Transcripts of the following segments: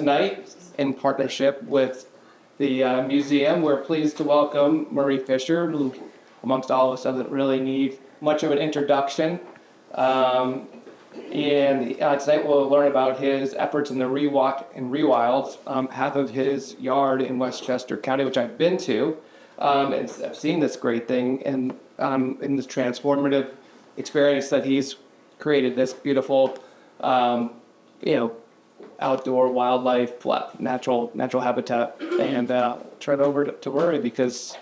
tonight in partnership with the museum. We're pleased to welcome Murray Fisher, who, amongst all of us, doesn't really need much of an introduction. And tonight we'll learn about his efforts in the Rewild, half of his yard in Westchester County, which I've been to, and I've seen this great thing, and in this transformative experience that he's created this beautiful, outdoor wildlife, natural habitat, and turn it over to Murray because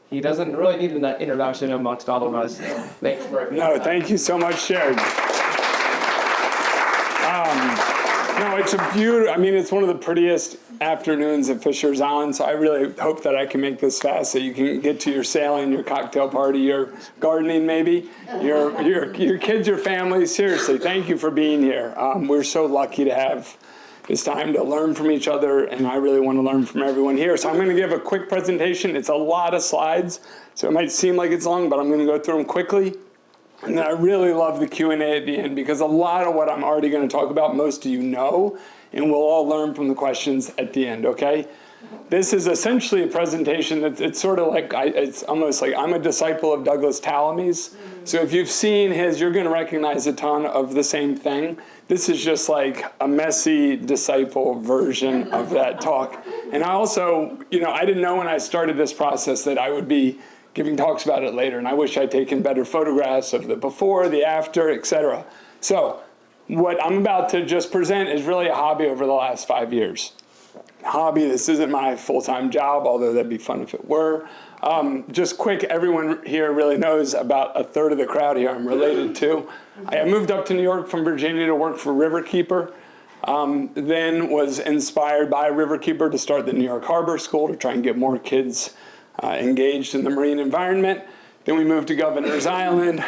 he doesn't really need an introduction amongst all of us. Thanks, Murray. No, thank you so much, Sharon. No, it's a beautiful, it's one of the prettiest afternoons at Fisher's Island, so I really hope that I can make this fast so you can get to your sailing, your cocktail party, your gardening maybe, your kids, your family. Seriously, thank you for being here. We're so lucky to have this time to learn from each other, and I really want to learn from everyone here. So I'm going to give a quick presentation. It's a lot of slides, so it might seem like it's long, but I'm going to go through them quickly. And then I really love the Q&A at the end because a lot of what I'm already going to talk about, most of you know, and we'll all learn from the questions at the end, okay? This is essentially a presentation it's sort of like, it's almost like I'm a disciple of Douglas Tallamy's. So if you've seen his, you're going to recognize a ton of the same thing. This is just like a messy disciple version of that talk. And I also, I didn't know when I started this process that I would be giving talks about it later, and I wish I'd taken better photographs of the before, the after, etc. So what I'm about to just present is really a hobby over the last 5 years. Hobby, this isn't my full-time job, although that'd be fun if it were. Just quick, everyone here really knows about a third of the crowd here I'm related to. I moved up to New York from Virginia to work for Riverkeeper, then was inspired by Riverkeeper to start the New York Harbor School to try and get more kids engaged in the marine environment. Then we moved to Governor's Island.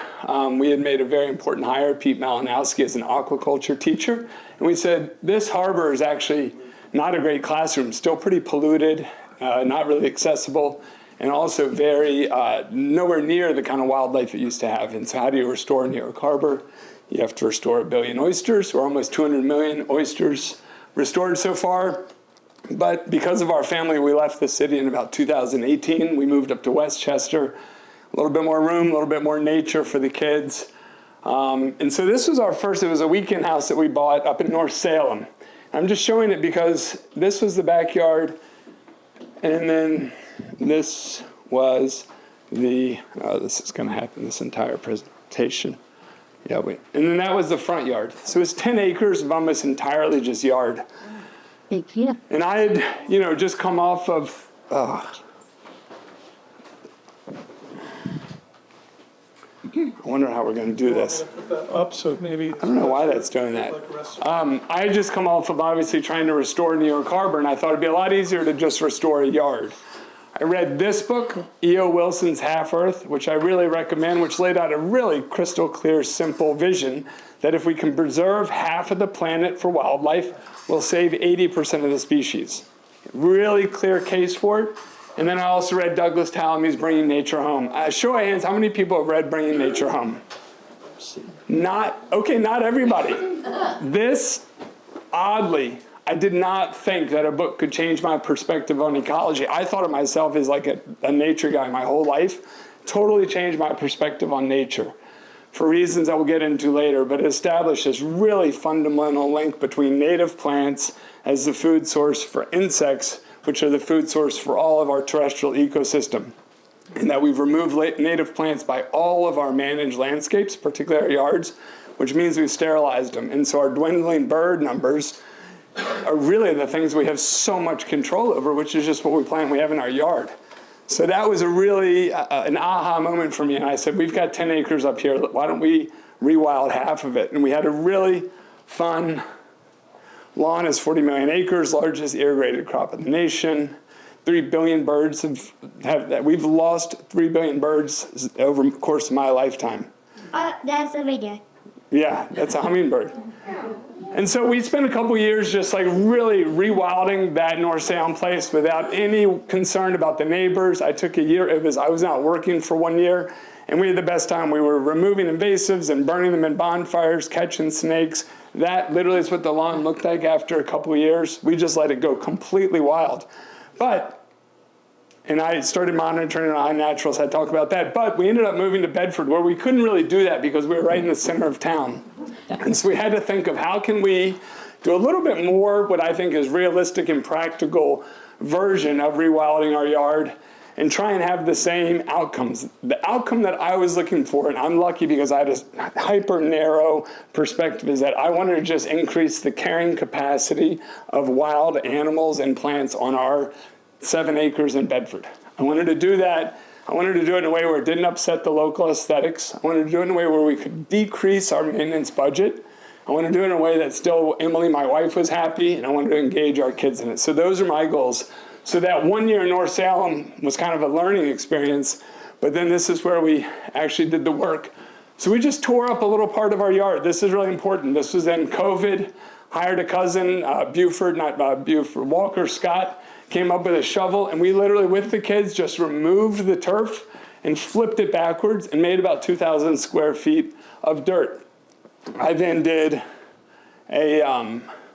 We had made a very important hire, Pete Malinowski, as an aquaculture teacher. And we said, this harbor is actually not a great classroom, still pretty polluted, not really accessible, and also very nowhere near the kind of wildlife it used to have. And so how do you restore New York Harbor? You have to restore 1 billion oysters, or almost 200 million oysters restored so far. But because of our family, we left the city in about 2018. We moved up to Westchester, a little bit more room, a little bit more nature for the kids. And so this was our first, it was a weekend house that we bought up in North Salem. I'm just showing it because this was the backyard, and then this was the, this is going to happen this entire presentation. Yeah, wait. And then that was the front yard. So it's 10 acres of almost entirely just yard. Thank you. And I had, just come off of, I wonder how we're going to do this. Up, so maybe. I don't know why that's doing that. I had just come off of obviously trying to restore New York Harbor, and I thought it'd be a lot easier to just restore a yard. I read this book, E.O. Wilson's Half Earth, which I really recommend, which laid out a really crystal clear, simple vision that if we can preserve half of the planet for wildlife, we'll save 80% of the species. Really clear case for it. And then I also read Douglas Tallamy's Bringing Nature Home. Show of hands, how many people have read Bringing Nature Home? Not everybody. This, oddly, I did not think that a book could change my perspective on ecology. I thought of myself as like a nature guy my whole life. Totally changed my perspective on nature for reasons I will get into later, but it established this really fundamental link between native plants as the food source for insects, which are the food source for all of our terrestrial ecosystem, and that we've removed native plants by all of our managed landscapes, particularly our yards, which means we've sterilized them. And so our dwindling bird numbers are really the things we have so much control over, which is just what we have in our yard. So that was a really an aha moment for me, and I said, we've got 10 acres up here, why don't we rewild half of it? And we had a really fun lawn. Is 40 million acres, largest irrigated crop in the nation. 3 billion birds we've lost 3 billion birds over the course of my lifetime. That's a video. Yeah, that's a hummingbird. And so we spent a couple years just like really rewilding that North Salem place without any concern about the neighbors. I took a year, I was not working for 1 year, and we had the best time. We were removing invasives and burning them in bonfires, catching snakes. That literally is what the lawn looked like after a couple of years. We just let it go completely wild. And I started monitoring on naturals, I talk about that, but we ended up moving to Bedford where we couldn't really do that because we were right in the center of town. And so we had to think of how can we do a little bit more what I think is realistic and practical version of rewilding our yard and try and have the same outcomes. The outcome that I was looking for, and I'm lucky because I had a hyper narrow perspective, is that I wanted to just increase the carrying capacity of wild animals and plants on our 7 acres in Bedford. I wanted to do that. I wanted to do it in a way where it didn't upset the local aesthetics. I wanted to do it in a way where we could decrease our maintenance budget. I wanted to do it in a way that still Emily, my wife, was happy, and I wanted to engage our kids in it. So those are my goals. So that 1 year in North Salem was kind of a learning experience, but then this is where we actually did the work. So we just tore up a little part of our yard. This is really important. This was in COVID, hired a cousin, Walker Scott, came up with a shovel, and we literally, with the kids, just removed the turf and flipped it backwards and made about 2,000 square feet of dirt. I then did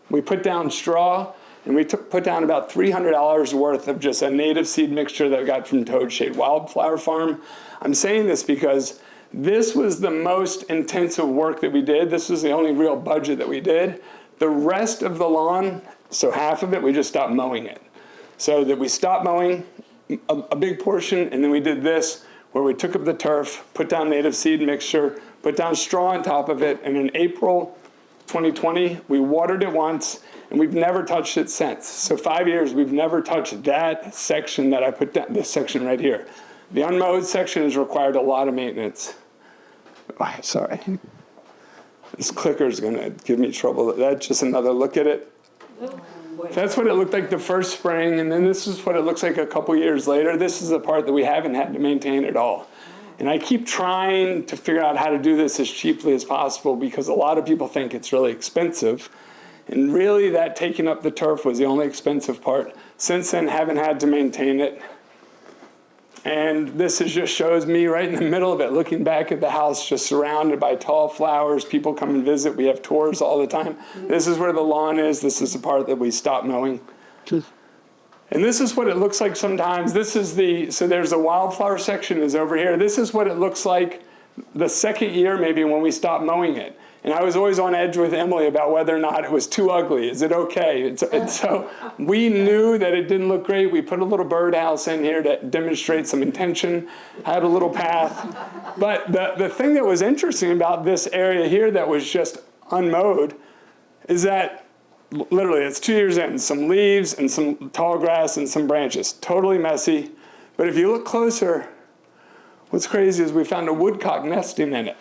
we put down straw, and we put down about $300 worth of just a native seed mixture that I got from Toad Shade Wildflower Farm. I'm saying this because this was the most intensive work that we did. This was the only real budget that we did. The rest of the lawn, so half of it, we just stopped mowing it. So that we stopped mowing a big portion, and then we did this, where we took up the turf, put down native seed mixture, put down straw on top of it, and in April 2020, we watered it once, and we've never touched it since. So 5 years, we've never touched that section that I put down, this section right here. The unmowed section has required a lot of maintenance. Oh, sorry. This clicker is going to give me trouble. That's just another look at it. That's what it looked like the first spring, and then this is what it looks like a couple years later. This is the part that we haven't had to maintain at all. And I keep trying to figure out how to do this as cheaply as possible because a lot of people think it's really expensive. And really that taking up the turf was the only expensive part. Since then, haven't had to maintain it. And this just shows me right in the middle of it, looking back at the house, just surrounded by tall flowers. People come and visit. We have tours all the time. This is where the lawn is. This is the part that we stopped mowing. And this is what it looks like sometimes. So there's a wildflower section is over here. This is what it looks like the second year maybe when we stopped mowing it. And I was always on edge with Emily about whether or not it was too ugly. Is it okay? And so we knew that it didn't look great. We put a little birdhouse in here to demonstrate some intention, had a little path. But the thing that was interesting about this area here that was just unmowed is that literally it's 2 years in, some leaves and some tall grass and some branches, totally messy. But if you look closer, what's crazy is we found a woodcock nesting in it.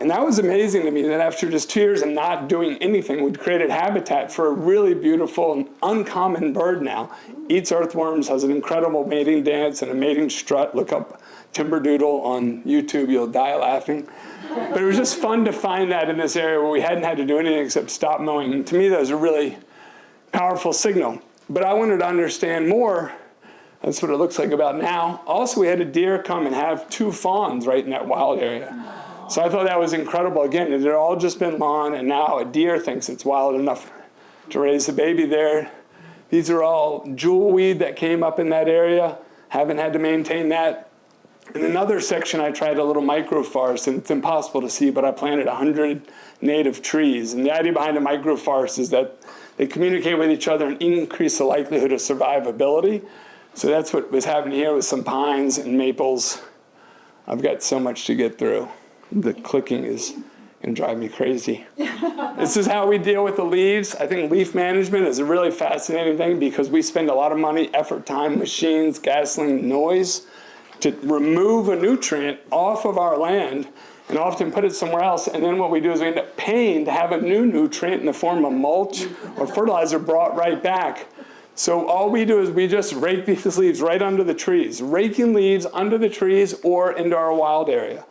And that was amazing to me that after just 2 years of not doing anything, we'd created habitat for a really beautiful and uncommon bird now. Eats earthworms, has an incredible mating dance and a mating strut. Look up Timberdoodle on YouTube, you'll die laughing. But it was just fun to find that in this area where we hadn't had to do anything except stop mowing. And to me, that was a really powerful signal. But I wanted to understand more. That's what it looks like about now. Also, we had a deer come and have 2 fawns right in that wild area. So I thought that was incredible. Again, it had all just been lawn, and now a deer thinks it's wild enough to raise a baby there. These are all jewelweed that came up in that area. Haven't had to maintain that. In another section, I tried a little microforest, and it's impossible to see, but I planted 100 native trees. And the idea behind a microforest is that they communicate with each other and increase the likelihood of survivability. So that's what was happening here with some pines and maples. I've got so much to get through. The clicking is going to drive me crazy. This is how we deal with the leaves. I think leaf management is a really fascinating thing because we spend a lot of money, effort, time, machines, gasoline, noise to remove a nutrient off of our land and often put it somewhere else. And then what we do is we end up paying to have a new nutrient in the form of mulch or fertilizer brought right back. So all we do is we just rake these leaves right under the trees, raking leaves under the trees or into our wild area.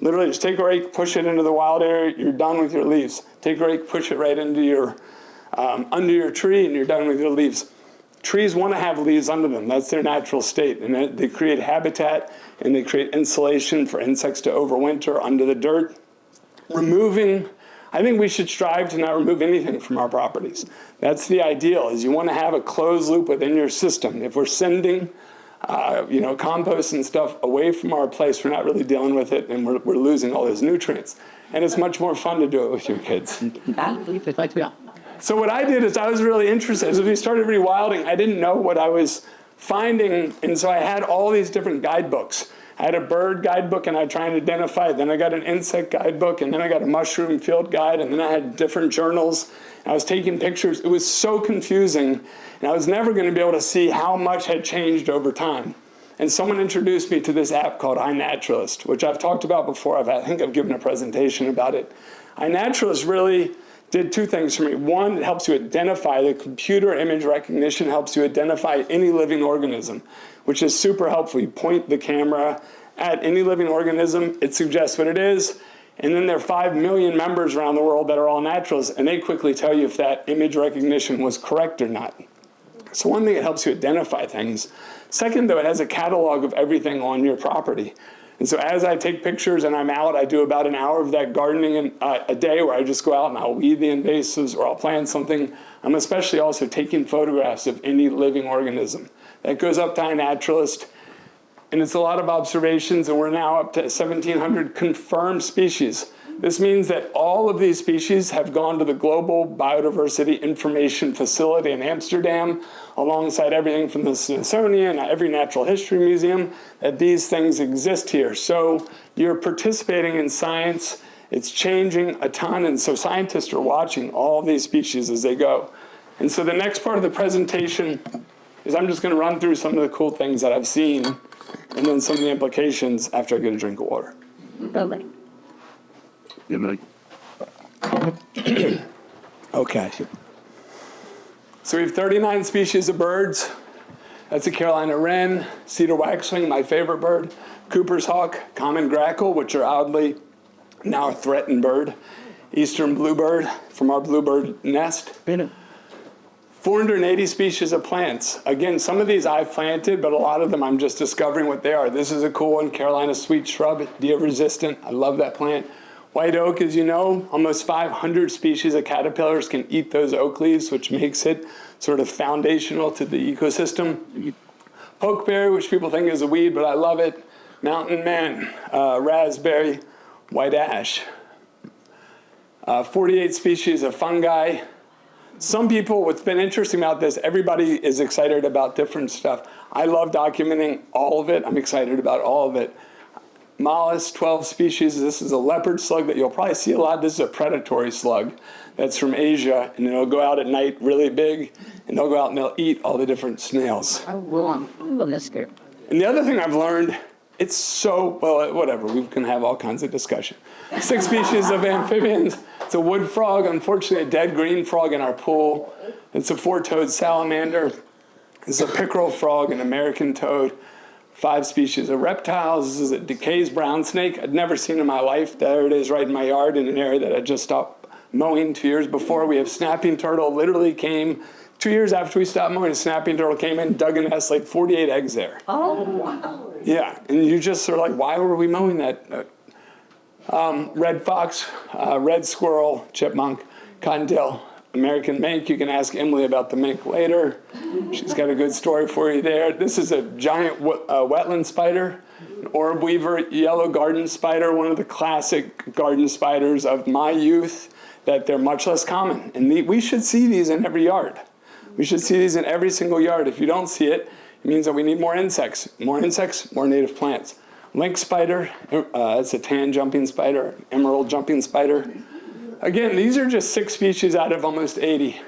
Literally just take a rake, push it into the wild area, you're done with your leaves. Take a rake, push it right into your, under your tree, and you're done with your leaves. Trees want to have leaves under them. That's their natural state. And they create habitat, and they create insulation for insects to overwinter under the dirt. Removing I think we should strive to not remove anything from our properties. That's the ideal, is you want to have a closed loop within your system. If we're sending compost and stuff away from our place, we're not really dealing with it, and we're losing all those nutrients. And it's much more fun to do it with your kids. So what I did is I was really interested. As we started rewilding, I didn't know what I was finding, and so I had all these different guidebooks. I had a bird guidebook, and I tried to identify it. Then I got an insect guidebook, and then I got a mushroom field guide, and then I had different journals. I was taking pictures. It was so confusing, and I was never going to be able to see how much had changed over time. And someone introduced me to this app called iNaturalist, which I've talked about before. I think I've given a presentation about it. iNaturalist really did two things for me. One, it helps you identify, the computer image recognition helps you identify any living organism, which is super helpful. You point the camera at any living organism, it suggests what it is, and then there are 5 million members around the world that are all naturalists, and they quickly tell you if that image recognition was correct or not. So one thing, it helps you identify things. Second, though, it has a catalog of everything on your property. And so as I take pictures and I'm out, I do about an hour of that gardening a day where I just go out and I'll weed the invasives or I'll plant something. I'm especially also taking photographs of any living organism. That goes up to iNaturalist, and it's a lot of observations, and we're now up to 1,700 confirmed species. This means that all of these species have gone to the Global Biodiversity Information Facility in Amsterdam, alongside everything from the Smithsonian, every natural history museum, that these things exist here. So you're participating in science. It's changing a ton, and so scientists are watching all these species as they go. And so the next part of the presentation is I'm just going to run through some of the cool things that I've seen, and then some of the implications after I get a drink of water. Okay. So we have 39 species of birds. That's a Carolina wren, cedar waxwing, my favorite bird, Cooper's hawk, common grackle, which are oddly now a threatened bird, eastern bluebird from our bluebird nest. 480 species of plants. Again, some of these I've planted, but a lot of them I'm just discovering what they are. This is a cool one, Carolina sweet shrub, deer resistant. I love that plant. White oak, as you know, almost 500 species of caterpillars can eat those oak leaves, which makes it sort of foundational to the ecosystem. Pokeberry, which people think is a weed, but I love it. Mountain man, raspberry, white ash. 48 species of fungi. Some people, what's been interesting about this, everybody is excited about different stuff. I love documenting all of it. I'm excited about all of it. Mollusks, 12 species. This is a leopard slug that you'll probably see a lot. This is a predatory slug that's from Asia, and it'll go out at night really big, and they'll go out and they'll eat all the different snails. And the other thing I've learned, it's so, well, whatever, we can have all kinds of discussion. 6 species of amphibians. It's a wood frog, unfortunately a dead green frog in our pool. It's a 4-toed salamander. It's a pickerel frog, an American toad. 5 species of reptiles. This is a Decay's brown snake. I'd never seen in my life. There it is right in my yard in an area that I just stopped mowing 2 years before. We have snapping turtle, literally came 2 years after we stopped mowing. A snapping turtle came in, dug a nest, like 48 eggs there. Oh, wow. Yeah, and you just sort of like, why were we mowing that? Red fox, red squirrel, chipmunk, cottontail, American mink. You can ask Emily about the mink later. She's got a good story for you there. This is a giant wetland spider, an orb weaver, yellow garden spider, one of the classic garden spiders of my youth, that they're much less common. And we should see these in every yard. We should see these in every single yard. If you don't see it, it means that we need more insects. More insects, more native plants. Lynx spider, it's a tan jumping spider, emerald jumping spider. Again, these are just 6 species out of almost 80.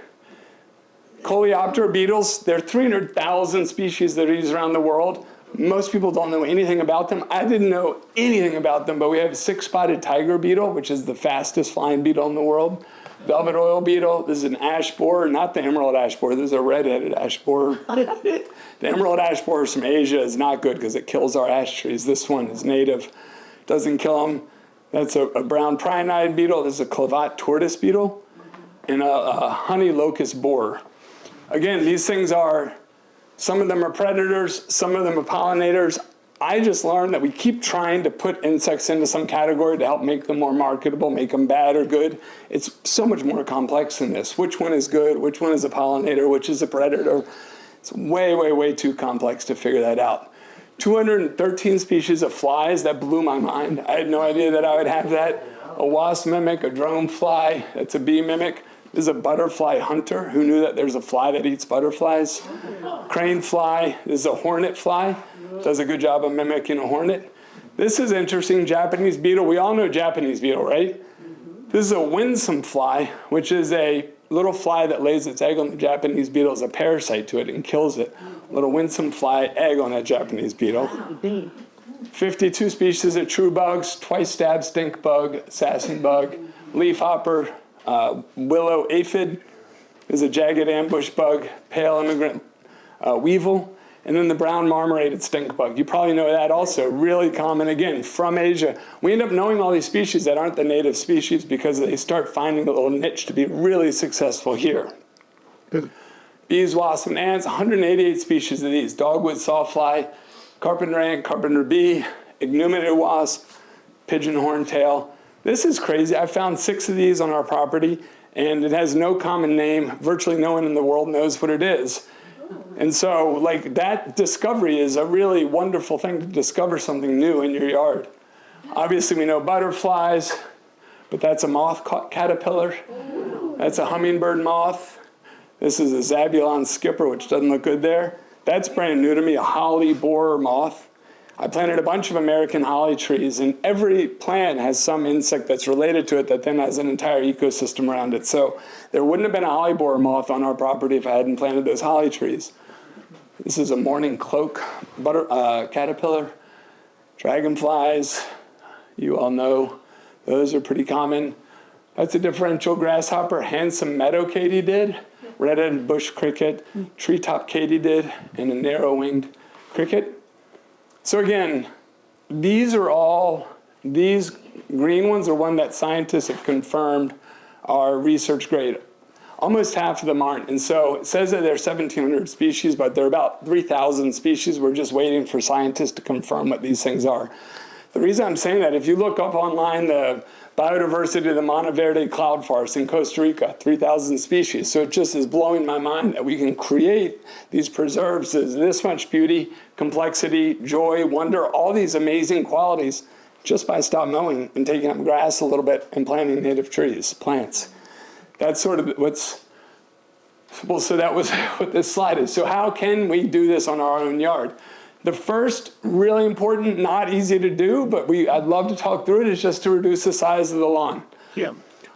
Coleoptera beetles, there are 300,000 species that are used around the world. Most people don't know anything about them. I didn't know anything about them, but we have a 6-spotted tiger beetle, which is the fastest flying beetle in the world. Velvet oil beetle, this is an ash borer, not the emerald ash borer, this is a red-headed ash borer. The emerald ash borer from Asia is not good because it kills our ash trees. This one is native, doesn't kill them. That's a brown prionide beetle. This is a clavat tortoise beetle, and a honey locust borer. Again, these things are, some of them are predators, some of them are pollinators. I just learned that we keep trying to put insects into some category to help make them more marketable, make them bad or good. It's so much more complex than this. Which one is good? Which one is a pollinator? Which is a predator? It's way, way, way too complex to figure that out. 213 species of flies, that blew my mind. I had no idea that I would have that. A wasp mimic, a drone fly, that's a bee mimic. There's a butterfly hunter. Who knew that there's a fly that eats butterflies? Crane fly. This is a hornet fly. Does a good job of mimicking a hornet. This is interesting, Japanese beetle. We all know Japanese beetle, right? This is a winsome fly, which is a little fly that lays its egg on the Japanese beetle as a parasite to it and kills it. Little winsome fly egg on that Japanese beetle. 52 species of true bugs, twice-stabbed stink bug, assassin bug, leafhopper, willow aphid is a jagged ambush bug, pale immigrant weevil, and then the brown marmorated stink bug. You probably know that also, really common, again, from Asia. We end up knowing all these species that aren't the native species because they start finding a little niche to be really successful here. Bees, wasps, and ants, 188 species of these. Dogwood sawfly, carpenter ant, carpenter bee, ignumenid wasp, pigeon horntail. This is crazy. I found 6 of these on our property, and it has no common name. Virtually no one in the world knows what it is. And so, like, that discovery is a really wonderful thing to discover something new in your yard. Obviously, we know butterflies, but that's a moth caterpillar. That's a hummingbird moth. This is a Zabulon skipper, which doesn't look good there. That's brand new to me, a holly borer moth. I planted a bunch of American holly trees, and every plant has some insect that's related to it that then has an entire ecosystem around it. So there wouldn't have been a holly borer moth on our property if I hadn't planted those holly trees. This is a morning cloak caterpillar. Dragonflies, you all know, those are pretty common. That's a differential grasshopper, handsome meadow katydid, red-headed bush cricket, treetop katydid, and a narrow-winged cricket. So again, these green ones are one that scientists have confirmed are research grade. Almost half of them aren't. And so it says that there are 1,700 species, but there are about 3,000 species. We're just waiting for scientists to confirm what these things are. The reason I'm saying that, if you look up online the biodiversity of the Monteverde cloud forest in Costa Rica, 3,000 species. So it just is blowing my mind that we can create these preserves with this much beauty, complexity, joy, wonder, all these amazing qualities just by stop mowing and taking up grass a little bit and planting native trees, plants. That's sort of so that was what this slide is. So how can we do this on our own yard? The first, really important, not easy to do, but I'd love to talk through it, is just to reduce the size of the lawn. Yeah.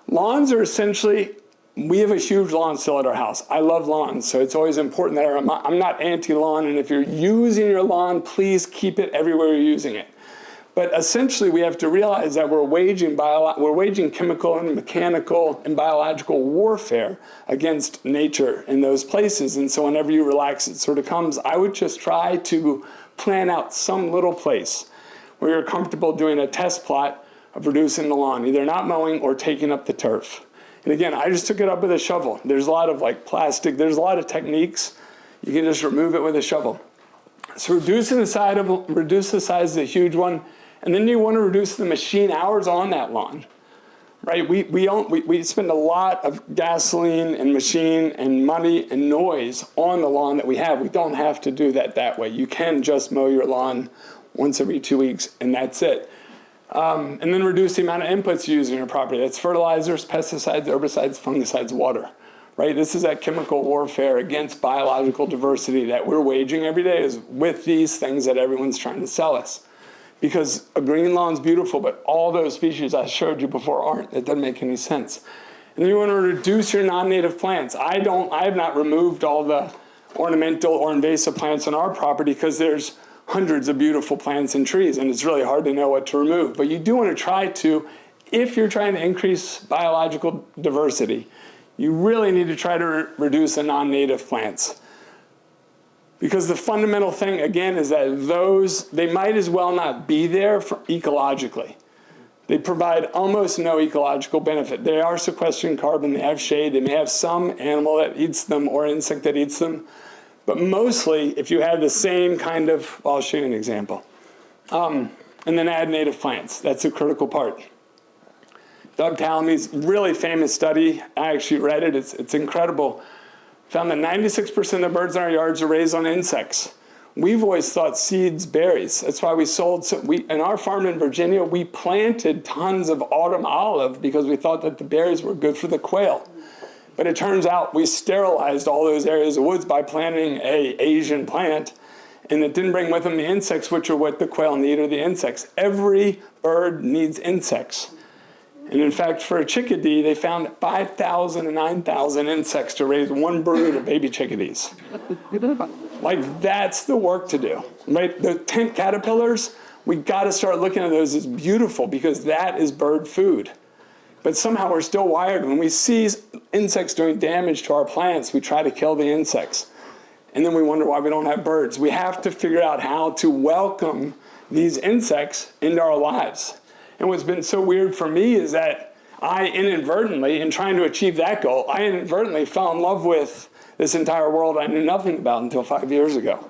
Lawns are essentially, we have a huge lawn still at our house. I love lawns, so it's always important that I'm not anti-lawn, and if you're using your lawn, please keep it everywhere you're using it. But essentially, we have to realize that we're waging chemical and mechanical and biological warfare against nature in those places. And so whenever you relax, it sort of comes. I would just try to plan out some little place where you're comfortable doing a test plot of reducing the lawn, either not mowing or taking up the turf. And again, I just took it up with a shovel. There's a lot of plastic. There's a lot of techniques. You can just remove it with a shovel. So reduce the size is a huge one. And then you want to reduce the machine hours on that lawn, right? We spend a lot of gasoline and machine and money and noise on the lawn that we have. We don't have to do that way. You can just mow your lawn once every 2 weeks, and that's it. And then reduce the amount of inputs you use in your property. That's fertilizers, pesticides, herbicides, fungicides, water, right? This is that chemical warfare against biological diversity that we're waging every day, is with these things that everyone's trying to sell us. Because a green lawn's beautiful, but all those species I showed you before aren't. It doesn't make any sense. And then you want to reduce your non-native plants. I have not removed all the ornamental or invasive plants on our property because there's hundreds of beautiful plants and trees, and it's really hard to know what to remove. But you do want to try to, if you're trying to increase biological diversity, you really need to try to reduce the non-native plants. Because the fundamental thing, again, is that they might as well not be there ecologically. They provide almost no ecological benefit. They are sequestering carbon, they have shade, they may have some animal that eats them or insect that eats them. But mostly, if you have the same kind of, I'll show you an example. And then add native plants. That's a critical part. Doug Tallamy's really famous study, I actually read it, it's incredible, found that 96% of the birds in our yards are raised on insects. We've always thought seeds, berries. That's why we sold, in our farm in Virginia, we planted tons of autumn olive because we thought that the berries were good for the quail. But it turns out we sterilized all those areas of woods by planting a Asian plant, and it didn't bring with them the insects, which are what the quail need, or the insects. Every bird needs insects. And in fact, for a chickadee, they found 5,000 to 9,000 insects to raise one brood of baby chickadees. Like, that's the work to do, right? The tent caterpillars, we got to start looking at those as beautiful because that is bird food. But somehow we're still wired. When we see insects doing damage to our plants, we try to kill the insects. And then we wonder why we don't have birds. We have to figure out how to welcome these insects into our lives. And what's been so weird for me is that I inadvertently, in trying to achieve that goal, I inadvertently fell in love with this entire world I knew nothing about until 5 years ago.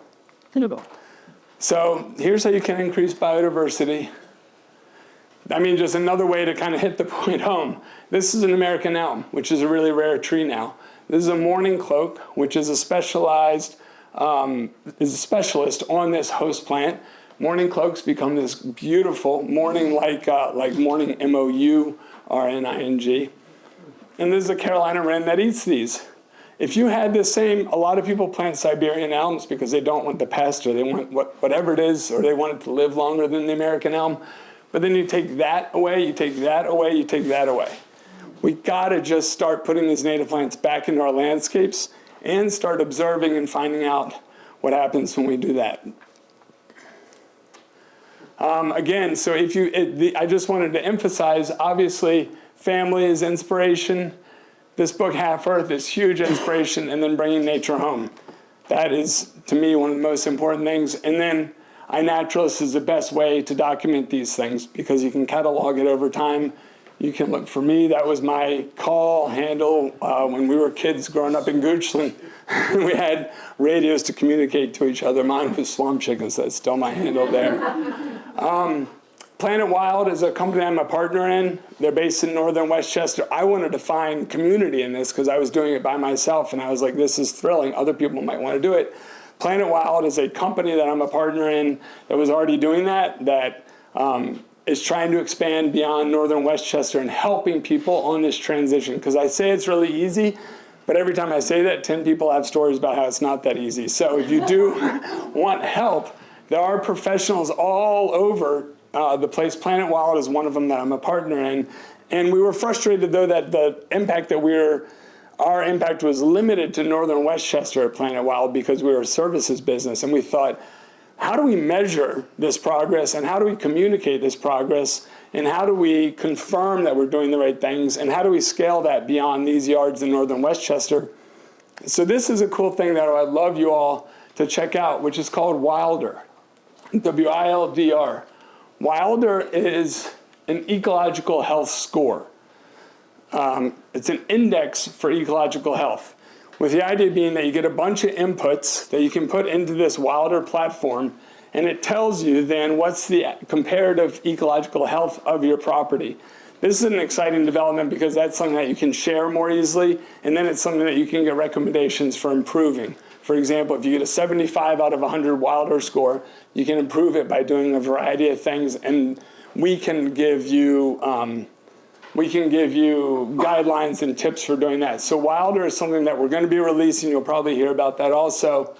So here's how you can increase biodiversity. I mean, just another way to kind of hit the point home. This is an American elm, which is a really rare tree now. This is a mourning cloak, which is a specialist on this host plant. Mourning cloaks become this beautiful mourning, like mourning, M-O-U-R-N-I-N-G. And this is a Carolina wren that eats these. If you had this same, a lot of people plant Siberian elms because they don't want the pest, or they want whatever it is, or they want it to live longer than the American elm. But then you take that away, you take that away, you take that away. We gotta just start putting these native plants back into our landscapes and start observing and finding out what happens when we do that. Again, so I just wanted to emphasize, obviously, family is inspiration. This book, Half Earth, is huge inspiration, and then bringing nature home. That is, to me, one of the most important things. And then iNaturalist is the best way to document these things because you can catalog it over time. You can look for me. That was my call handle when we were kids growing up in Goochland. We had radios to communicate to each other. Mine was Swamp Chicken, so that's still my handle there. Planet Wild is a company I'm a partner in. They're based in northern Westchester. I wanted to find community in this because I was doing it by myself, and I was like, this is thrilling. Other people might want to do it. Planet Wild is a company that I'm a partner in that was already doing that is trying to expand beyond northern Westchester and helping people on this transition. Because I say it's really easy, but every time I say that, 10 people have stories about how it's not that easy. So if you do want help, there are professionals all over the place. Planet Wild is one of them that I'm a partner in. And we were frustrated, though, that the impact our impact was limited to northern Westchester at Planet Wild because we were a services business. And we thought, how do we measure this progress, and how do we communicate this progress, and how do we confirm that we're doing the right things, and how do we scale that beyond these yards in northern Westchester? So this is a cool thing that I'd love you all to check out, which is called Wilder, W-I-L-D-R. Wilder is an ecological health score. It's an index for ecological health, with the idea being that you get a bunch of inputs that you can put into this Wilder platform, and it tells you then what's the comparative ecological health of your property. This is an exciting development because that's something that you can share more easily, and then it's something that you can get recommendations for improving. For example, if you get a 75 out of 100 Wilder score, you can improve it by doing a variety of things, and we can give you guidelines and tips for doing that. So Wilder is something that we're going to be releasing. You'll probably hear about that also.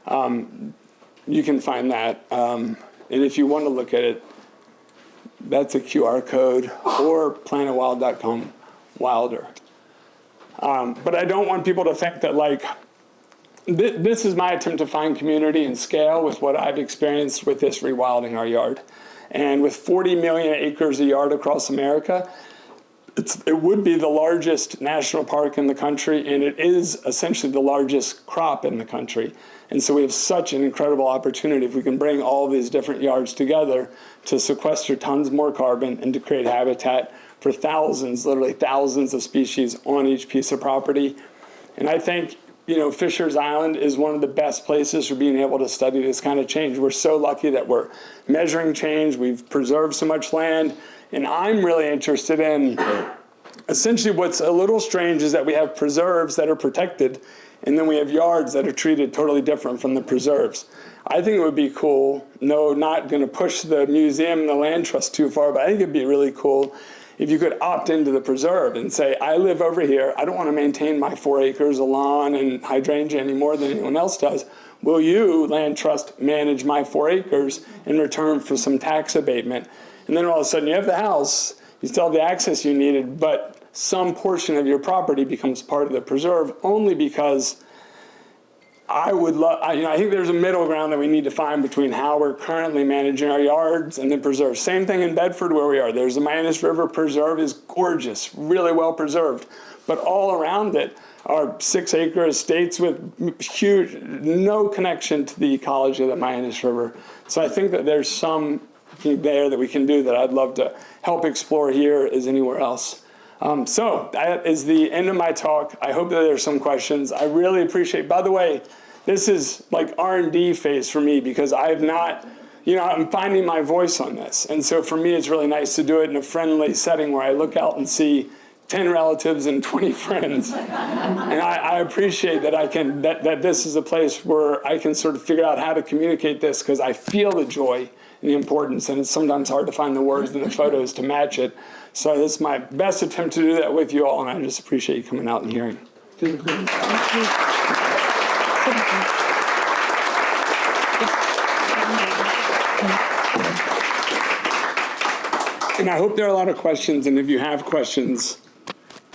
You can find that. And if you want to look at it, that's a QR code, or planetwild.com, Wilder. But I don't want people to think that, like, this is my attempt to find community and scale with what I've experienced with this rewilding our yard. And with 40 million acres a yard across America, it would be the largest national park in the country, and it is essentially the largest crop in the country. And so we have such an incredible opportunity if we can bring all these different yards together to sequester tons more carbon and to create habitat for thousands, literally thousands of species on each piece of property. And I think, Fisher's Island is one of the best places for being able to study this kind of change. We're so lucky that we're measuring change. We've preserved so much land. And I'm really interested in, essentially what's a little strange is that we have preserves that are protected, and then we have yards that are treated totally different from the preserves. I think it would be cool, no, not going to push the museum and the land trust too far, but I think it'd be really cool if you could opt into the preserve and say, I live over here, I don't want to maintain my 4 acres of lawn and hydrangea any more than anyone else does. Will you, land trust, manage my 4 acres in return for some tax abatement? And then all of a sudden you have the house, you still have the access you needed, but some portion of your property becomes part of the preserve only because I would love, I think there's a middle ground that we need to find between how we're currently managing our yards and the preserve. Same thing in Bedford where we are. There's the Mianus River Preserve is gorgeous, really well preserved, but all around it are 6-acre estates with huge, no connection to the ecology of the Mianus River. So I think that there's some there that we can do that I'd love to help explore here as anywhere else. So that is the end of my talk. I hope that there's some questions. I really appreciate, by the way, this is like R&D phase for me because I have not, I'm finding my voice on this. And so for me, it's really nice to do it in a friendly setting where I look out and see 10 relatives and 20 friends. And I appreciate that that this is a place where I can sort of figure out how to communicate this because I feel the joy and the importance, and it's sometimes hard to find the words and the photos to match it. So this is my best attempt to do that with you all, and I just appreciate you coming out and hearing. And I hope there are a lot of questions, and if you have questions,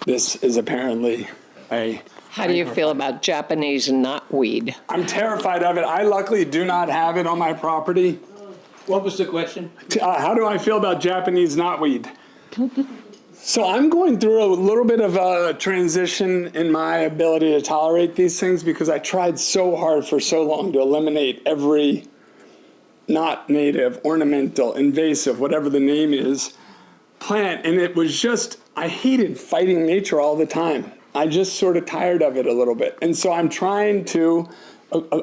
this is apparently a... How do you feel about Japanese knotweed? I'm terrified of it. I luckily do not have it on my property. What was the question? How do I feel about Japanese knotweed? So I'm going through a little bit of a transition in my ability to tolerate these things because I tried so hard for so long to eliminate every not native, ornamental, invasive, whatever the name is, plant. And it was just, I hated fighting nature all the time. I just sort of tired of it a little bit. And so I'm trying to,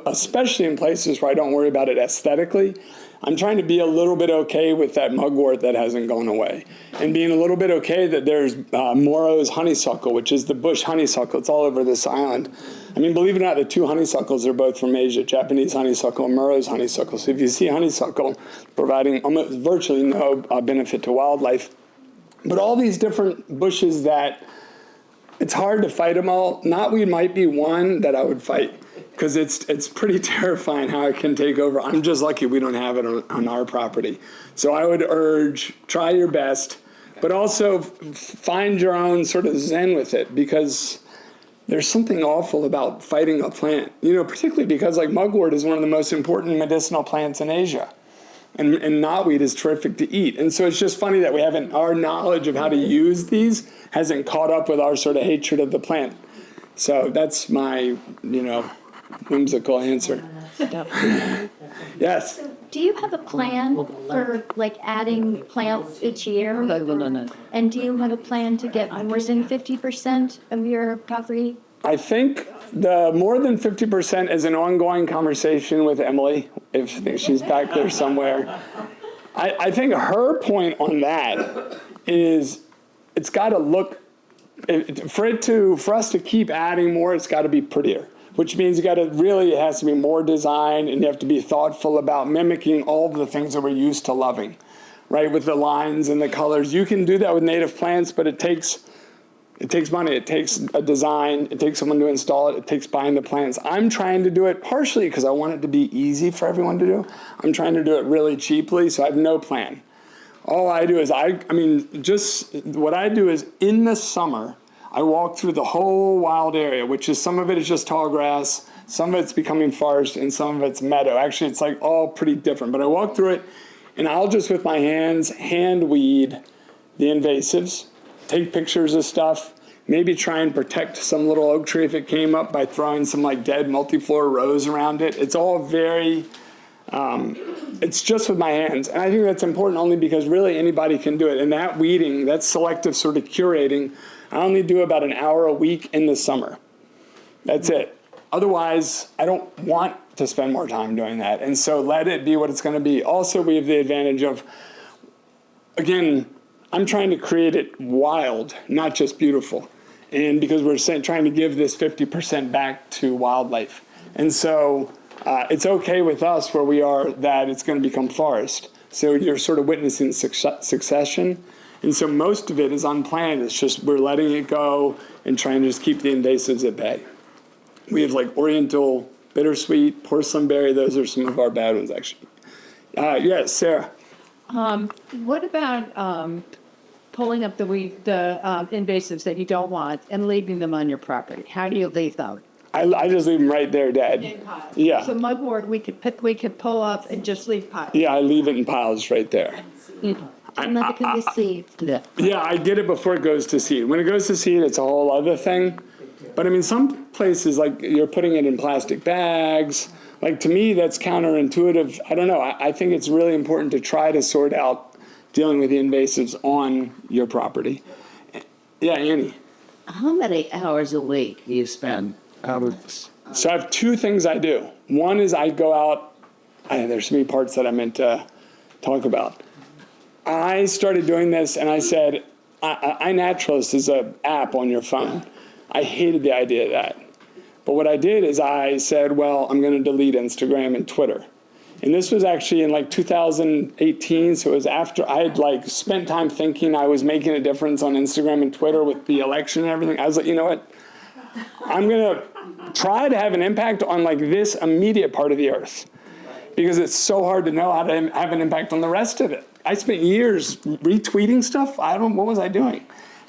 especially in places where I don't worry about it aesthetically, I'm trying to be a little bit okay with that mugwort that hasn't gone away. And being a little bit okay that there's Moro's honeysuckle, which is the bush honeysuckle. It's all over this island. I mean, believe it or not, the 2 honeysuckles are both from Asia, Japanese honeysuckle and Moro's honeysuckle. So if you see honeysuckle providing almost virtually no benefit to wildlife, but all these different bushes that it's hard to fight them all. Knotweed might be one that I would fight because it's pretty terrifying how it can take over. I'm just lucky we don't have it on our property. So I would urge, try your best, but also find your own sort of zen with it because there's something awful about fighting a plant, particularly because like mugwort is one of the most important medicinal plants in Asia. And knotweed is terrific to eat. And so it's just funny that we haven't, our knowledge of how to use these hasn't caught up with our sort of hatred of the plant. So that's my, whimsical answer. Yes. Do you have a plan for adding plants each year? And do you have a plan to get more than 50% of your property? I think the more than 50% is an ongoing conversation with Emily, if she's back there somewhere. I think her point on that is it's got to look, for us to keep adding more, it's got to be prettier, which means it has to be more designed and you have to be thoughtful about mimicking all the things that we're used to loving, right? With the lines and the colors. You can do that with native plants, but it takes money, it takes a design, it takes someone to install it, it takes buying the plants. I'm trying to do it partially because I want it to be easy for everyone to do. I'm trying to do it really cheaply, so I have no plan. All I do is, what I do is in the summer, I walk through the whole wild area, which is some of it is just tall grass, some of it's becoming forest, and some of it's meadow. Actually, it's all pretty different, but I walk through it and I'll just with my hands hand weed the invasives, take pictures of stuff, maybe try and protect some little oak tree if it came up by throwing some dead multiflora rose around it. It's all very, it's just with my hands. And I think that's important only because really anybody can do it. And that weeding, that selective sort of curating, I only do about an hour a week in the summer. That's it. Otherwise, I don't want to spend more time doing that. And so let it be what it's going to be. Also, we have the advantage of, again, I'm trying to create it wild, not just beautiful. And because we're trying to give this 50% back to wildlife. And so it's okay with us where we are that it's going to become forest. So you're sort of witnessing succession. And so most of it is unplanned. It's just we're letting it go and trying to just keep the invasives at bay. We have like Oriental, bittersweet, porcelain berry. Those are some of our bad ones, actually. Yes, Sarah. What about pulling up the invasives that you don't want and leaving them on your property? How do you leave them? I just leave them right there, Dad. Yeah. So mugwort, we could pull up and just leave piles. Yeah, I leave it in piles right there. And let it go to seed. Yeah, I get it before it goes to seed. When it goes to seed, it's a whole other thing. But I mean, some places, like you're putting it in plastic bags. Like to me, that's counterintuitive. I don't know. I think it's really important to try to sort out dealing with the invasives on your property. Yeah, Annie. How many hours a week do you spend? So I have two things I do. One is I go out. There's so many parts that I meant to talk about. I started doing this, and I said, iNaturalist is an app on your phone. I hated the idea of that. But what I did is I said, well, I'm going to delete Instagram and Twitter. And this was actually in like 2018, so it was after I had like spent time thinking I was making a difference on Instagram and Twitter with the election and everything. I was like, you know what? I'm going to try to have an impact on like this immediate part of the earth, because it's so hard to know how to have an impact on the rest of it. I spent years retweeting stuff. What was I doing?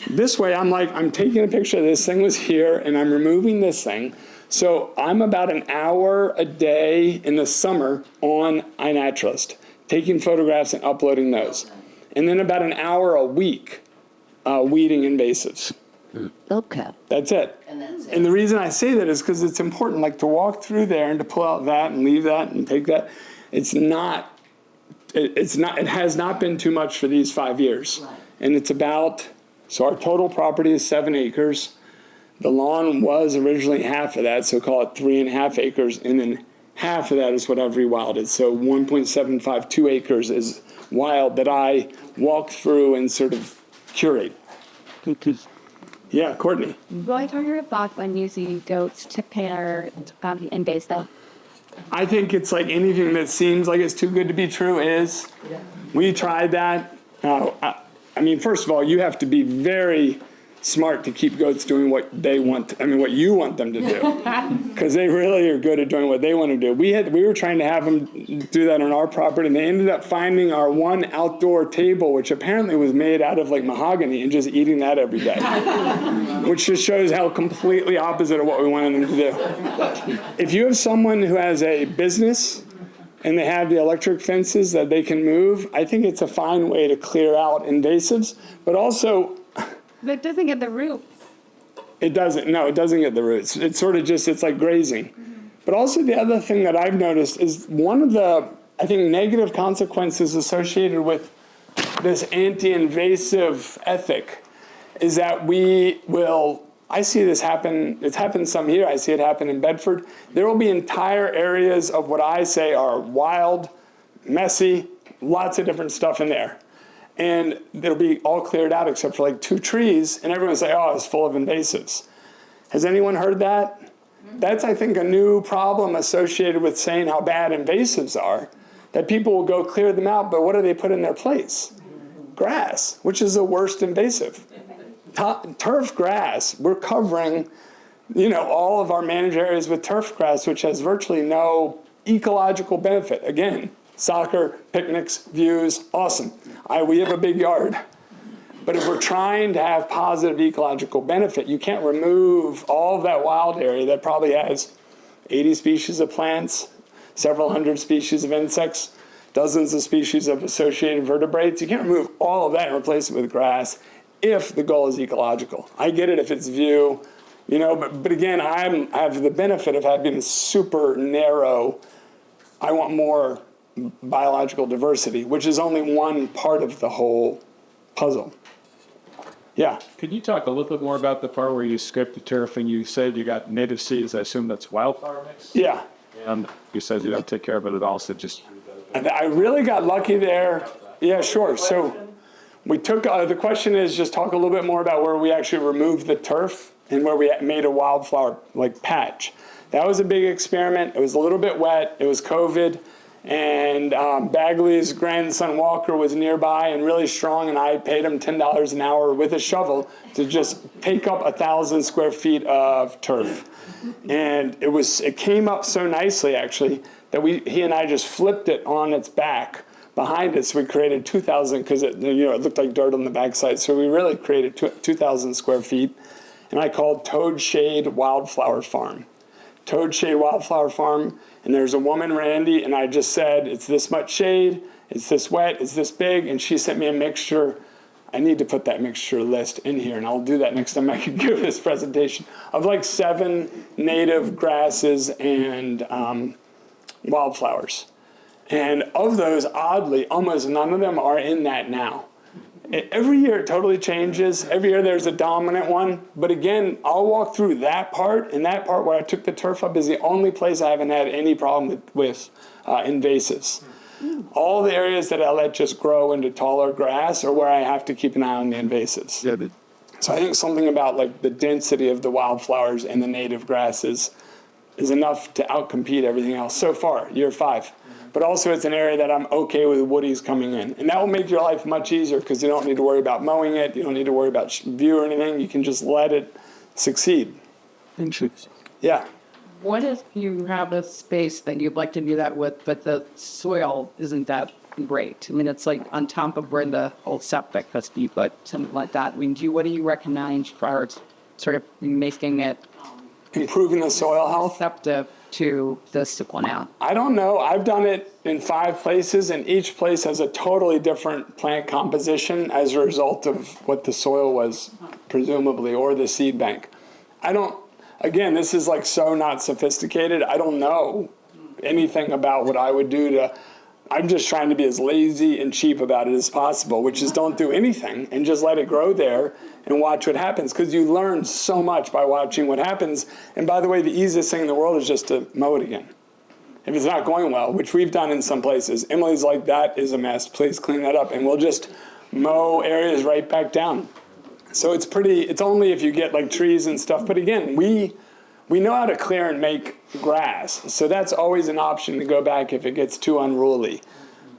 This way, I'm like, I'm taking a picture of this thing was here, and I'm removing this thing. So I'm about an hour a day in the summer on iNaturalist, taking photographs and uploading those. And then about an hour a week weeding invasives. Okay. That's it. And the reason I say that is because it's important, like to walk through there and to pull out that and leave that and take that. It has not been too much for these 5 years. And it's about, so our total property is 7 acres. The lawn was originally half of that, so call it 3.5 acres. And then half of that is what I've rewilded. So 1.752 acres is wild that I walk through and sort of curate. Yeah, Courtney. What are your thoughts on using goats to pair invasive? I think it's like anything that seems like it's too good to be true is. We tried that. I mean, first of all, you have to be very smart to keep goats doing what they want. What you want them to do, because they really are good at doing what they want to do. We were trying to have them do that on our property, and they ended up finding our one outdoor table, which apparently was made out of like mahogany, and just eating that every day, which just shows how completely opposite of what we wanted them to do. If you have someone who has a business and they have the electric fences that they can move, I think it's a fine way to clear out invasives, but also. But it doesn't get the roots. It doesn't. No, it doesn't get the roots. It's sort of just, it's like grazing. Mm-hmm. But also the other thing that I've noticed is one of the, I think, negative consequences associated with this anti-invasive ethic is that I see this happen, it's happened some here, I see it happen in Bedford. There will be entire areas of what I say are wild, messy, lots of different stuff in there. And it'll be all cleared out except for like 2 trees, and everyone will say, oh, it's full of invasives. Has anyone heard that? Mm-hmm. That's, I think, a new problem associated with saying how bad invasives are, that people will go clear them out, but what do they put in their place? Grass, which is the worst invasive. Turf grass, we're covering, all of our managed areas with turf grass, which has virtually no ecological benefit. Again, soccer, picnics, views, awesome. We have a big yard. But if we're trying to have positive ecological benefit, you can't remove all of that wild area that probably has 80 species of plants, several hundred species of insects, dozens of species of associated vertebrates. You can't remove all of that and replace it with grass if the goal is ecological. I get it if it's view, but again, I have the benefit of having a super narrow, I want more biological diversity, which is only one part of the whole puzzle. Yeah. Could you talk a little bit more about the part where you skipped the turf and you said you got native seeds? I assume that's wildflower mix? Yeah. And you said you don't take care of it at all, so just... And I really got lucky there. Yeah, sure. So we took, the question is just talk a little bit more about where we actually removed the turf and where we made a wildflower like patch. That was a big experiment. It was a little bit wet. It was COVID. And Bagley's grandson Walker was nearby and really strong, and I paid him $10 an hour with a shovel to just take up 1,000 square feet of turf. And it came up so nicely, actually, that he and I just flipped it on its back behind it. So we created 2,000, because it looked like dirt on the backside. So we really created 2,000 square feet. And I called Toad Shade Wildflower Farm. Toad Shade Wildflower Farm. And there's a woman, Randy, and I just said, it's this much shade, it's this wet, it's this big. And she sent me a mixture. I need to put that mixture list in here, and I'll do that next time I can give this presentation, of like 7 native grasses and wildflowers. And of those, oddly, almost none of them are in that now. Every year it totally changes. Every year there's a dominant one. But again, I'll walk through that part, and that part where I took the turf up is the only place I haven't had any problem with invasives. All the areas that I let just grow into taller grass are where I have to keep an eye on the invasives. Yeah, So I think something about like the density of the wildflowers and the native grasses is enough to outcompete everything else so far, year 5. But also it's an area that I'm okay with woodies coming in. And that will make your life much easier, because you don't need to worry about mowing it. You don't need to worry about view or anything. You can just let it succeed. interesting. Yeah. What if you have a space that you'd like to do that with, but the soil isn't that great? I mean, it's like on top of where the old septic has to be, but something like that. I mean, what do you recommend for sort of making it Improving the soil health. receptive to this to one out? I don't know. I've done it in 5 places, and each place has a totally different plant composition as a result of what the soil was, presumably, or the seed bank. Again, this is like so not sophisticated. I don't know anything about what I would do I'm just trying to be as lazy and cheap about it as possible, which is don't do anything and just let it grow there and watch what happens, because you learn so much by watching what happens. And by the way, the easiest thing in the world is just to mow it again. If it's not going well, which we've done in some places, Emily's like, that is a mess, please clean that up. And we'll just mow areas right back down. So it's only if you get like trees and stuff. But again, we know how to clear and make grass. So that's always an option to go back if it gets too unruly.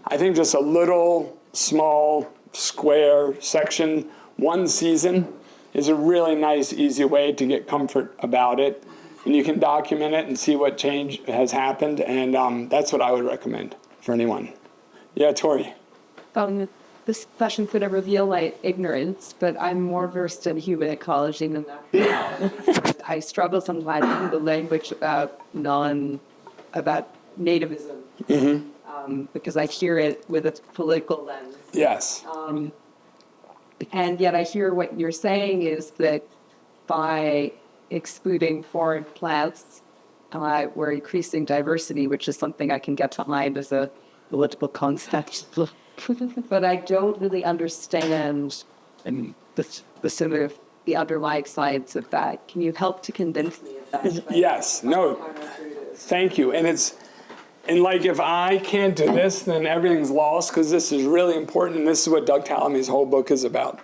I think just a little small square section, one season, is a really nice, easy way to get comfort about it. And you can document it and see what change has happened. And that's what I would recommend for anyone. Yeah, Tori. This question could reveal my ignorance, but I'm more versed in human ecology than that. I struggle sometimes with the language about nativism, because I hear it with a political lens. Yes. And yet I hear what you're saying is that by excluding foreign plants, we're increasing diversity, which is something I can get behind as a political concept. But I don't really understand the sort of the underlying science of that. Can you help to convince me of that? Yes. No. Thank you. And like if I can't do this, then everything's lost, because this is really important. And this is what Doug Tallamy's whole book is about.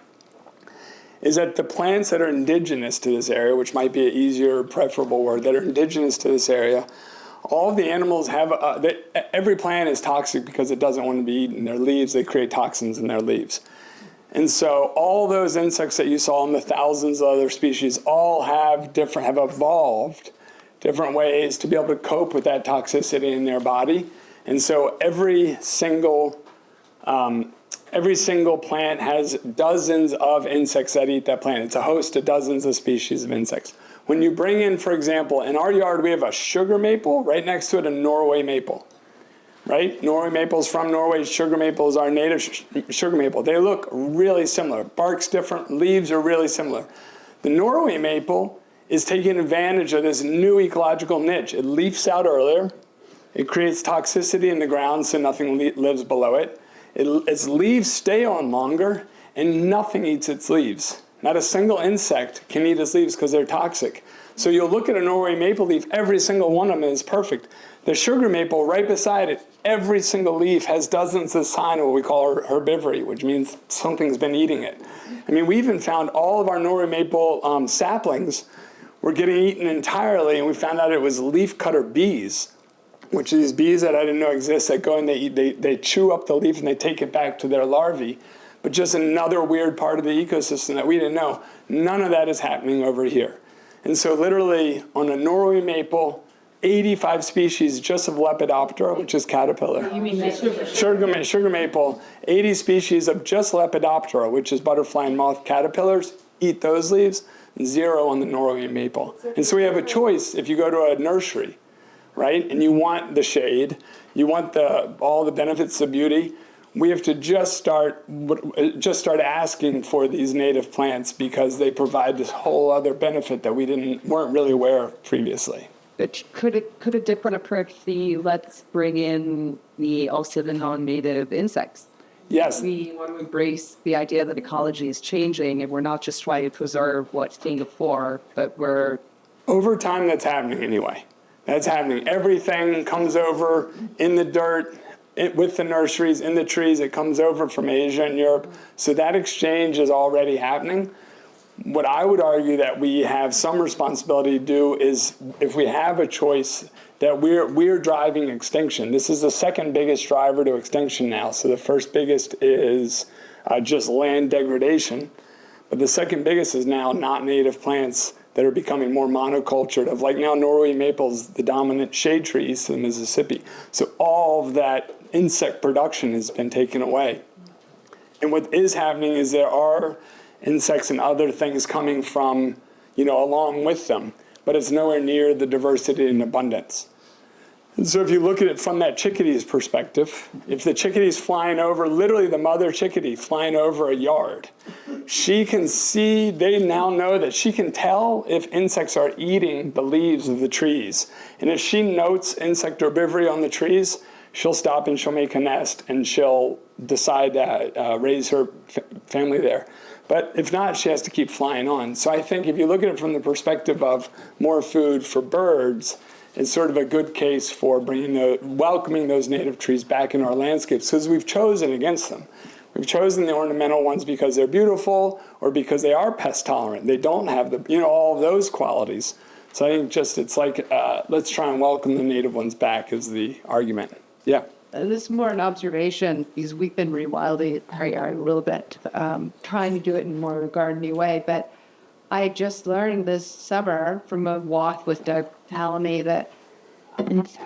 Is that the plants that are indigenous to this area, which might be an easier, preferable word, that are indigenous to this area, all of the animals have, every plant is toxic because it doesn't want to be eaten. Their leaves, they create toxins in their leaves. And so all those insects that you saw and the thousands of other species all have evolved different ways to be able to cope with that toxicity in their body. And so every single plant has dozens of insects that eat that plant. It's a host of dozens of species of insects. When you bring in, for example, in our yard, we have a sugar maple, right next to it a Norway maple, right? Norway maple's from Norway. Sugar maple is our native sugar maple. They look really similar. Bark's different. Leaves are really similar. The Norway maple is taking advantage of this new ecological niche. It leafs out earlier. It creates toxicity in the ground so nothing lives below it. Its leaves stay on longer, and nothing eats its leaves. Not a single insect can eat its leaves because they're toxic. So you'll look at a Norway maple leaf, every single one of them is perfect. The sugar maple right beside it, every single leaf has dozens of sign of what we call herbivory, which means something's been eating it. I mean, we even found all of our Norway maple saplings were getting eaten entirely, and we found out it was leafcutter bees, which are these bees that I didn't know exist that go and they chew up the leaf and they take it back to their larvae. But just another weird part of the ecosystem that we didn't know. None of that is happening over here. And so literally on a Norway maple, 85 species just of Lepidoptera, which is caterpillar. You mean Sugar maple, 80 species of just Lepidoptera, which is butterfly and moth caterpillars, eat those leaves, 0 on the Norway maple. And so we have a choice if you go to a nursery, right? And you want the shade, you want all the benefits of beauty. We have to just start asking for these native plants because they provide this whole other benefit that we weren't really aware of previously. But could a different approach be, let's bring in also the non-native insects? Yes. We want to embrace the idea that ecology is changing and we're not just trying to preserve what came before, but we're... Over time, that's happening anyway. That's happening. Everything comes over in the dirt, with the nurseries, in the trees. It comes over from Asia and Europe. So that exchange is already happening. What I would argue that we have some responsibility to do is, if we have a choice, that we're driving extinction. This is the second biggest driver to extinction now. So the first biggest is just land degradation. But the second biggest is now not native plants that are becoming more monocultured. Of like now Norway maple's the dominant shade tree east of the Mississippi. So all of that insect production has been taken away. And what is happening is there are insects and other things coming from, along with them, but it's nowhere near the diversity and abundance. And so if you look at it from that chickadee's perspective, if the chickadee's flying over, literally the mother chickadee flying over a yard, she can see, they now know that she can tell if insects are eating the leaves of the trees. And if she notes insect herbivory on the trees, she'll stop and she'll make a nest and she'll decide to raise her family there. But if not, she has to keep flying on. So I think if you look at it from the perspective of more food for birds, it's sort of a good case for welcoming those native trees back in our landscapes, because we've chosen against them. We've chosen the ornamental ones because they're beautiful or because they are pest tolerant. They don't have all of those qualities. So I think it's like, let's try and welcome the native ones back is the argument. Yeah. This is more an observation because we've been rewilding our yard a little bit, trying to do it in more of a gardeny way. But I just learned this summer from a walk with Doug Talamy that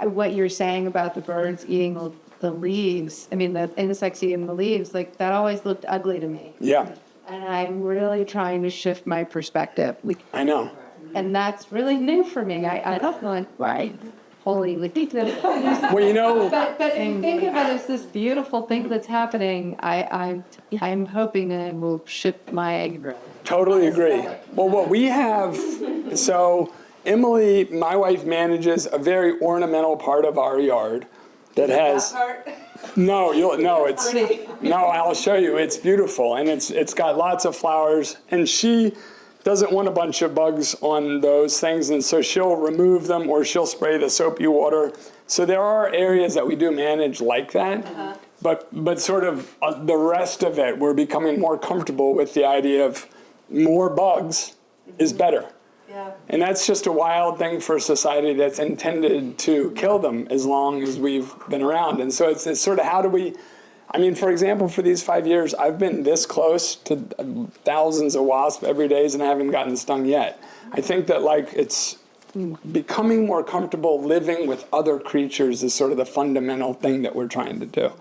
what you're saying about the birds eating the leaves, the insects eating the leaves, like that always looked ugly to me. Yeah. And I'm really trying to shift my perspective. I know. And that's really new for me. I don't know why. Holy Well, But if you think of it as this beautiful thing that's happening, I'm hoping that it will shift my... Totally agree. Well, what we have, so Emily, my wife, manages a very ornamental part of our yard that has... I'll show you. It's beautiful, and it's got lots of flowers, and she doesn't want a bunch of bugs on those things, and so she'll remove them or she'll spray the soapy water. So there are areas that we do manage like that, but sort of the rest of it, we're becoming more comfortable with the idea of more bugs is better. Yeah. And that's just a wild thing for a society that's intended to kill them as long as we've been around. And so it's sort of how do we... for example, for these 5 years, I've been this close to thousands of wasps every day and I haven't gotten stung yet. I think that it's becoming more comfortable living with other creatures is sort of the fundamental thing that we're trying to do.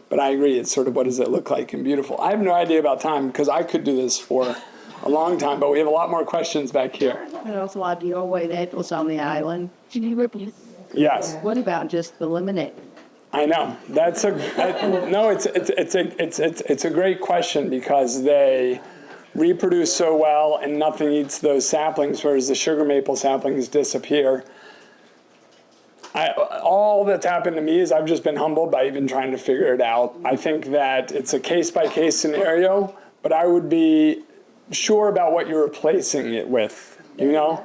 But I agree, it's sort of what does it look like and beautiful. I have no idea about time because I could do this for a long time, but we have a lot more questions back here. And also a lot of your white apples on the island. Yes. What about just eliminate? I know. It's a great question because they reproduce so well and nothing eats those saplings, whereas the sugar maple saplings disappear. All that's happened to me is I've just been humbled by even trying to figure it out. I think that it's a case-by-case scenario, but I would be sure about what you're replacing it with, you know?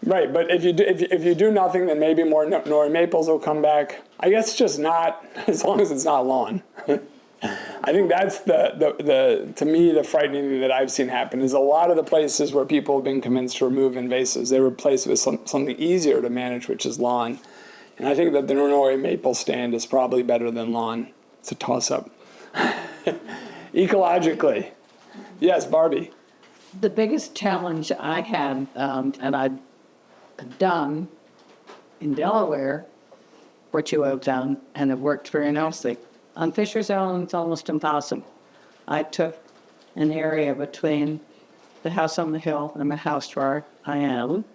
Right, but if you do nothing, then maybe more Norway maples will come back. I guess just not, as long as it's not lawn. I think that's to me, the frightening thing that I've seen happen is a lot of the places where people have been convinced to remove invasives, they replace it with something easier to manage, which is lawn. And I think that the Norway maple stand is probably better than lawn. It's a toss-up. Ecologically. Yes, Barbie. The biggest challenge I had, and I'd done in Delaware, what you have done, and it worked very nicely. On Fisher's Island, it's almost impossible. I took an area between the house on the hill and my house where I am,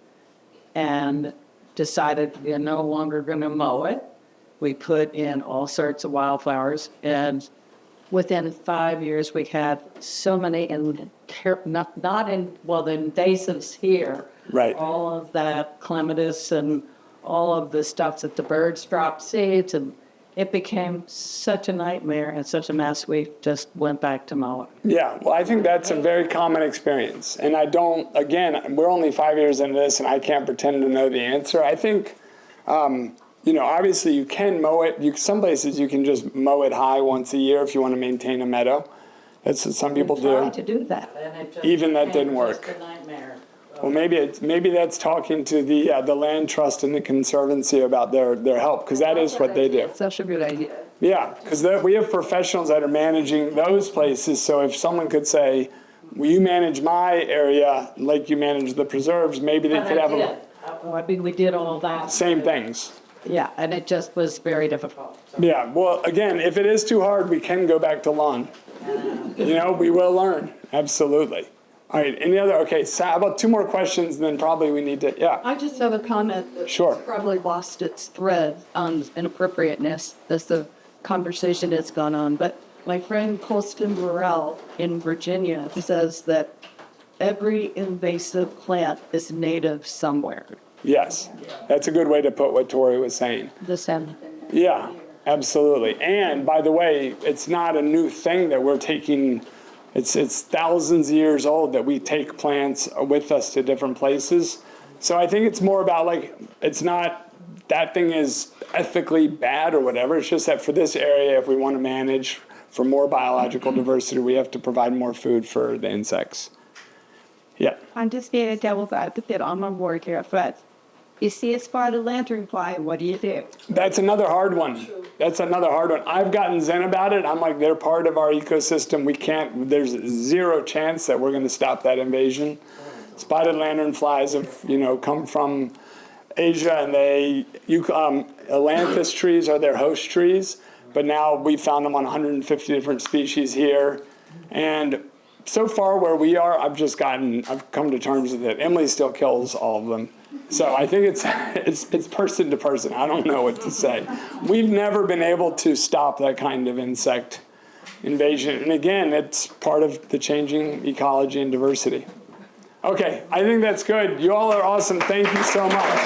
and decided we're no longer going to mow it. We put in all sorts of wildflowers, and within 5 years, we had so many, and not in, well, the invasives here. Right. All of that clematis and all of the stuff that the birds drop seeds, and it became such a nightmare and such a mess, we just went back to mowing. Yeah, well, I think that's a very common experience. And I don't, again, we're only 5 years into this, and I can't pretend to know the answer. I think, obviously you can mow it. Some places you can just mow it high once a year if you want to maintain a meadow. That's what some people do. Tried to do that, and it just Even that became didn't work. just a nightmare. Well, maybe that's talking to the land trust and the conservancy about their help, because that is what they do. Such a good idea. Yeah, because we have professionals that are managing those places. So if someone could say, "Will you manage my area like you manage the preserves?" Maybe they could have We did all that. same things. Yeah, and it just was very difficult. Yeah. Well, again, if it is too hard, we can go back to lawn. We will learn. Absolutely. All right. Any other? Okay. So how about two more questions, and then probably we need to. Yeah. I just have a comment that Sure. probably lost its thread on inappropriateness as the conversation has gone on. But my friend Colston Burrell in Virginia says that every invasive plant is native somewhere. Yes. That's a good way to put what Tori was saying. The same. Yeah, absolutely. And by the way, it's not a new thing that we're taking. It's thousands of years old that we take plants with us to different places. So I think it's more about it's not that thing is ethically bad or whatever. It's just that for this area, if we want to manage for more biological diversity, we have to provide more food for the insects. Yeah. I'm just being a devil's advocate on my board here, but you see a spotted lanternfly, what do you do? That's another hard one. I've gotten zen about it. I'm like, they're part of our ecosystem. There's zero chance that we're going to stop that invasion. Spotted lanternflies have, come from Asia, and ailanthus trees are their host trees, but now we found them on 150 different species here. And so far where we are, I've come to terms with it. Emily still kills all of them. So I think it's person to person. I don't know what to say. We've never been able to stop that kind of insect invasion. And again, it's part of the changing ecology and diversity. Okay, I think that's good. You all are awesome. Thank you so much.